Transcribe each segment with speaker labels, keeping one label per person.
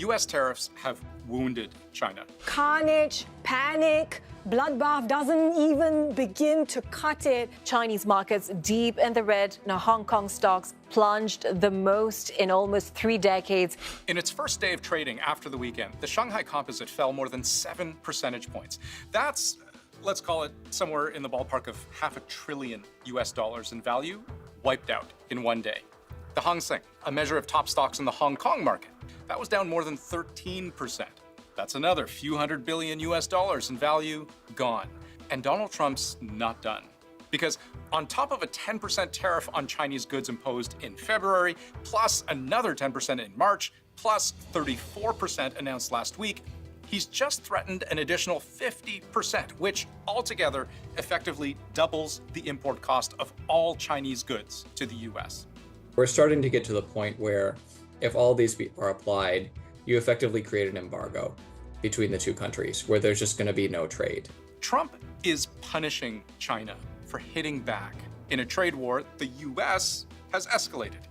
Speaker 1: US tariffs have wounded China.
Speaker 2: Carnage, panic, bloodbath doesn't even begin to cut it.
Speaker 3: Chinese markets deep in the red. Now Hong Kong stocks plunged the most in almost 3 decades.
Speaker 1: In its first day of trading after the weekend, the Shanghai Composite fell more than 7 percentage points. That's, let's call it, somewhere in the ballpark of $500 billion in value, wiped out in one day. The Hang Seng, a measure of top stocks in the Hong Kong market, that was down more than 13%. That's another few $100 billion in value gone. And Donald Trump's not done. Because on top of a 10% tariff on Chinese goods imposed in February, plus another 10% in March, plus 34% announced last week, he's just threatened an additional 50%, which altogether effectively doubles the import cost of all Chinese goods to the US.
Speaker 4: We're starting to get to the point where if all these are applied, you effectively create an embargo between the two countries where there's just going to be no trade.
Speaker 1: Trump is punishing China for hitting back. In a trade war, the US has escalated.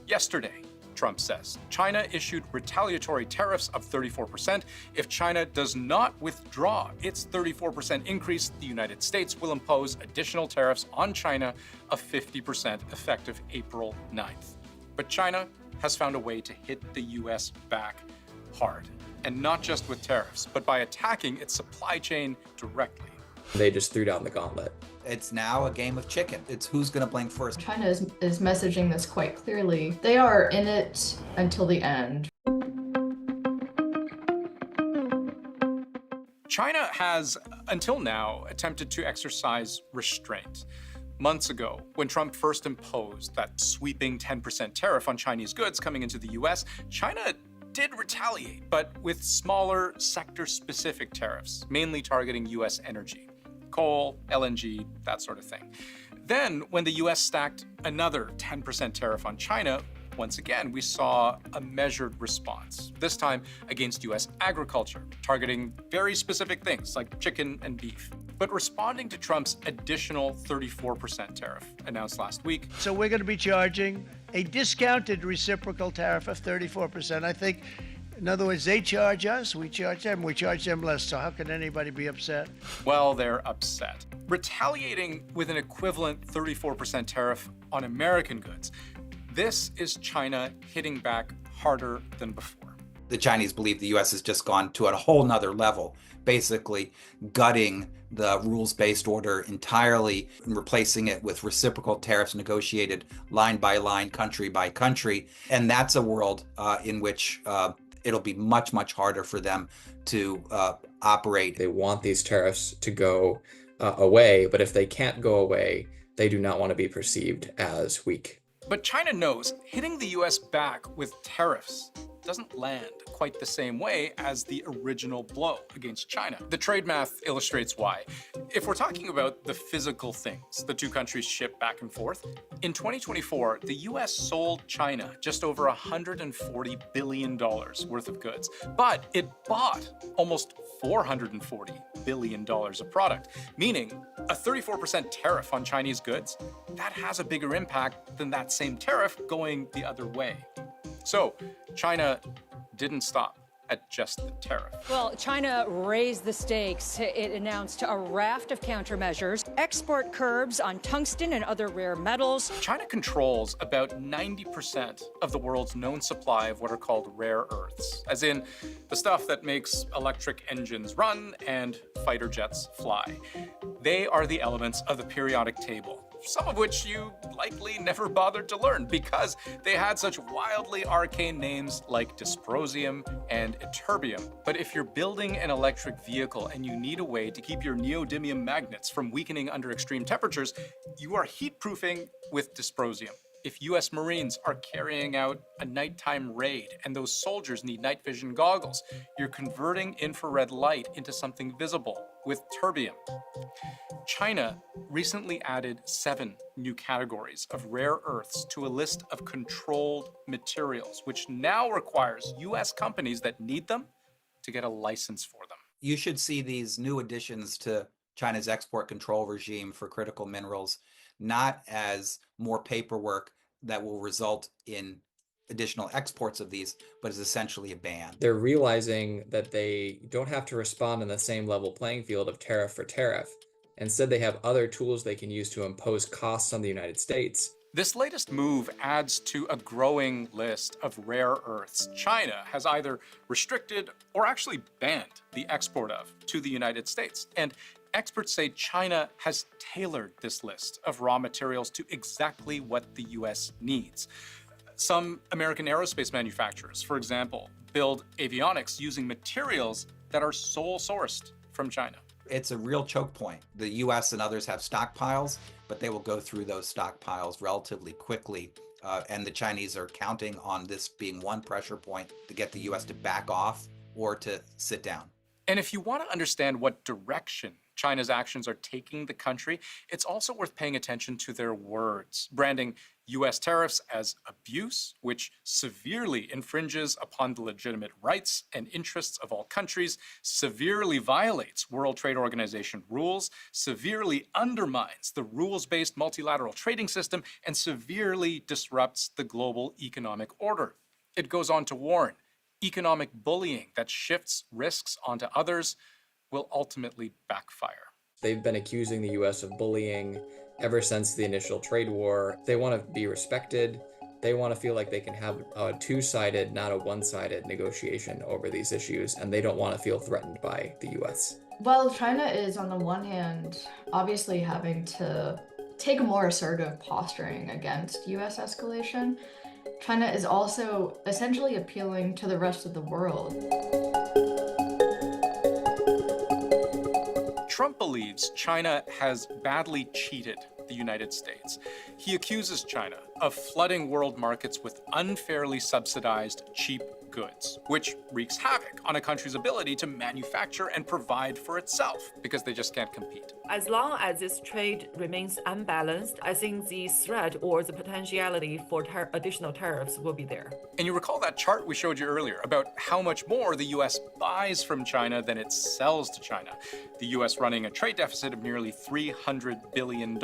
Speaker 1: Yesterday, Trump says, China issued retaliatory tariffs of 34%. If China does not withdraw its 34% increase, the United States will impose additional tariffs on China of 50% effective April 9th. But China has found a way to hit the US back hard. And not just with tariffs, but by attacking its supply chain directly.
Speaker 4: They just threw down the gauntlet.
Speaker 5: It's now a game of chicken. It's who's going to blink first.
Speaker 6: China is messaging this quite clearly. They are in it until the end.
Speaker 1: China has, until now, attempted to exercise restraint. Months ago, when Trump first imposed that sweeping 10% tariff on Chinese goods coming into the US, China did retaliate, but with smaller sector-specific tariffs, mainly targeting US energy. Coal, LNG, that sort of thing. Then, when the US stacked another 10% tariff on China, once again, we saw a measured response, this time against US agriculture, targeting very specific things like chicken and beef. But responding to Trump's additional 34% tariff announced last week.
Speaker 7: So we're going to be charging a discounted reciprocal tariff of 34%. I think, in other words, they charge us, we charge them less. So how can anybody be upset?
Speaker 1: Well, they're upset. Retaliating with an equivalent 34% tariff on American goods. This is China hitting back harder than before.
Speaker 5: The Chinese believe the US has just gone to a whole nother level, basically gutting the rules-based order entirely and replacing it with reciprocal tariffs negotiated line by line, country by country. And that's a world in which it'll be much, much harder for them to operate.
Speaker 4: They want these tariffs to go away, but if they can't go away, they do not want to be perceived as weak.
Speaker 1: But China knows hitting the US back with tariffs doesn't land quite the same way as the original blow against China. The trade math illustrates why. If we're talking about the physical things the two countries ship back and forth, in 2024, the US sold China just over $140 billion worth of goods, but it bought almost $440 billion of product, meaning a 34% tariff on Chinese goods, that has a bigger impact than that same tariff going the other way. So China didn't stop at just the tariff.
Speaker 8: Well, China raised the stakes. It announced a raft of countermeasures, export curbs on tungsten and other rare metals.
Speaker 1: China controls about 90% of the world's known supply of what are called rare earths, as in the stuff that makes electric engines run and fighter jets fly. They are the elements of the periodic table, some of which you likely never bothered to learn because they had such wildly arcane names like dysprosium and ytterbium. But if you're building an electric vehicle and you need a way to keep your neodymium magnets from weakening under extreme temperatures, you are heat-proofing with dysprosium. If US Marines are carrying out a nighttime raid and those soldiers need night vision goggles, you're converting infrared light into something visible with terbium. China recently added 7 new categories of rare earths to a list of controlled materials, which now requires US companies that need them to get a license for them.
Speaker 5: You should see these new additions to China's export control regime for critical minerals not as more paperwork that will result in additional exports of these, but is essentially a ban.
Speaker 4: They're realizing that they don't have to respond on the same level playing field of tariff for tariff. Instead, they have other tools they can use to impose costs on the United States.
Speaker 1: This latest move adds to a growing list of rare earths China has either restricted or actually banned the export of to the United States. And experts say China has tailored this list of raw materials to exactly what the US needs. Some American aerospace manufacturers, for example, build avionics using materials that are sole sourced from China.
Speaker 5: It's a real choke point. The US and others have stockpiles, but they will go through those stockpiles relatively quickly. And the Chinese are counting on this being one pressure point to get the US to back off or to sit down.
Speaker 1: And if you want to understand what direction China's actions are taking the country, it's also worth paying attention to their words, branding US tariffs as abuse, which severely infringes upon the legitimate rights and interests of all countries, severely violates World Trade Organization rules, severely undermines the rules-based multilateral trading system, and severely disrupts the global economic order. It goes on to warn, economic bullying that shifts risks onto others will ultimately backfire.
Speaker 4: They've been accusing the US of bullying ever since the initial trade war. They want to be respected. They want to feel like they can have a two-sided, not a one-sided negotiation over these issues, and they don't want to feel threatened by the US.
Speaker 6: Well, China is, on the one hand, obviously having to take a more assertive posturing against US escalation. China is also essentially appealing to the rest of the world.
Speaker 1: Trump believes China has badly cheated the United States. He accuses China of flooding world markets with unfairly subsidized cheap goods, which wreaks havoc on a country's ability to manufacture and provide for itself because they just can't compete.
Speaker 9: As long as this trade remains unbalanced, I think the threat or the potentiality for additional tariffs will be there.
Speaker 1: And you recall that chart we showed you earlier about how much more the US buys from China than it sells to China. The US running a trade deficit of nearly $300 billion.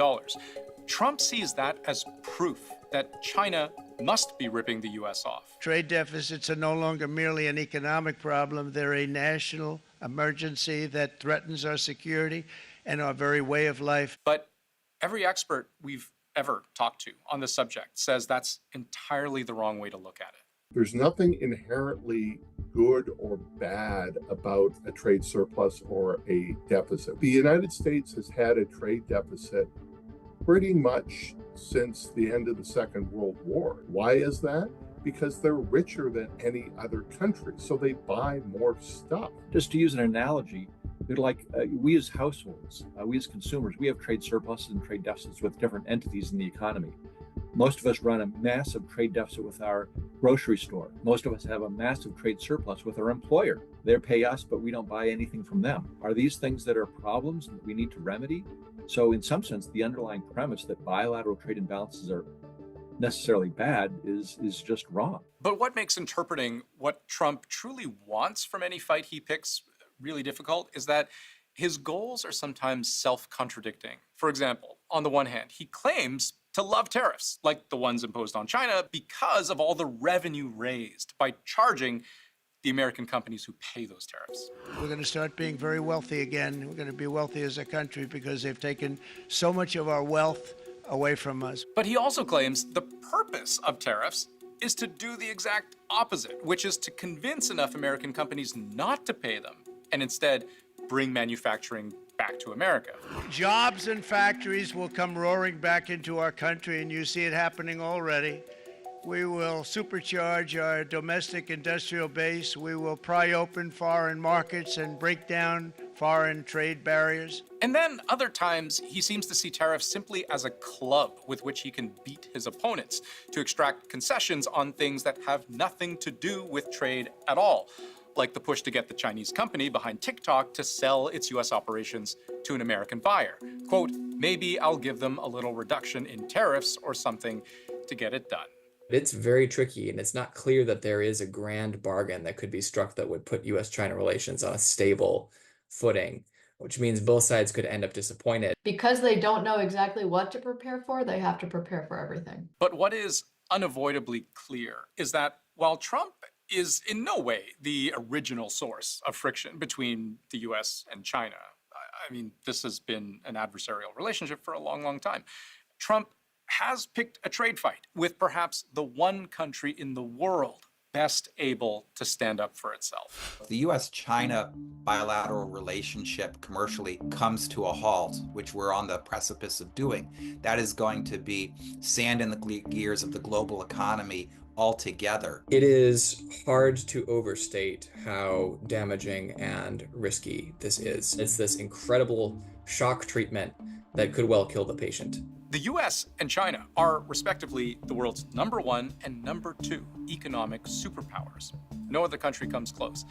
Speaker 1: Trump sees that as proof that China must be ripping the US off.
Speaker 7: Trade deficits are no longer merely an economic problem. They're a national emergency that threatens our security and our very way of life.
Speaker 1: But every expert we've ever talked to on the subject says that's entirely the wrong way to look at it.
Speaker 10: There's nothing inherently good or bad about a trade surplus or a deficit. The United States has had a trade deficit pretty much since the end of the Second World War. Why is that? Because they're richer than any other country, so they buy more stuff.
Speaker 11: Just to use an analogy, they're like we as households, we as consumers, we have trade surpluses and trade deficits with different entities in the economy. Most of us run a massive trade deficit with our grocery store. Most of us have a massive trade surplus with our employer. They pay us, but we don't buy anything from them. Are these things that are problems that we need to remedy? So in some sense, the underlying premise that bilateral trade imbalances are necessarily bad is just wrong.
Speaker 1: But what makes interpreting what Trump truly wants from any fight he picks really difficult is that his goals are sometimes self-contradicting. For example, on the one hand, he claims to love tariffs, like the ones imposed on China, because of all the revenue raised by charging the American companies who pay those tariffs.
Speaker 7: We're going to start being very wealthy again. We're going to be wealthy as a country because they've taken so much of our wealth away from us.
Speaker 1: But he also claims the purpose of tariffs is to do the exact opposite, which is to convince enough American companies not to pay them and instead bring manufacturing back to America.
Speaker 7: Jobs and factories will come roaring back into our country, and you see it happening already. We will supercharge our domestic industrial base. We will pry open foreign markets and break down foreign trade barriers.
Speaker 1: And then other times, he seems to see tariffs simply as a club with which he can beat his opponents to extract concessions on things that have nothing to do with trade at all, like the push to get the Chinese company behind TikTok to sell its US operations to an American buyer. Quote, maybe I'll give them a little reduction in tariffs or something to get it done.
Speaker 4: It's very tricky, and it's not clear that there is a grand bargain that could be struck that would put US-China relations on a stable footing, which means both sides could end up disappointed.
Speaker 6: Because they don't know exactly what to prepare for, they have to prepare for everything.
Speaker 1: But what is unavoidably clear is that while Trump is in no way the original source of friction between the US and China, I mean, this has been an adversarial relationship for a long, long time. Trump has picked a trade fight with perhaps the one country in the world best able to stand up for itself.
Speaker 5: The US-China bilateral relationship commercially comes to a halt, which we're on the precipice of doing. That is going to be sand in the gears of the global economy altogether.
Speaker 4: It is hard to overstate how damaging and risky this is. It's this incredible shock treatment that could well kill the patient.
Speaker 1: The US and China are respectively the world's #1 and #2 economic superpowers. No other country comes close.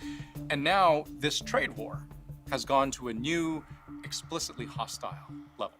Speaker 1: And now this trade war has gone to a new, explicitly hostile level.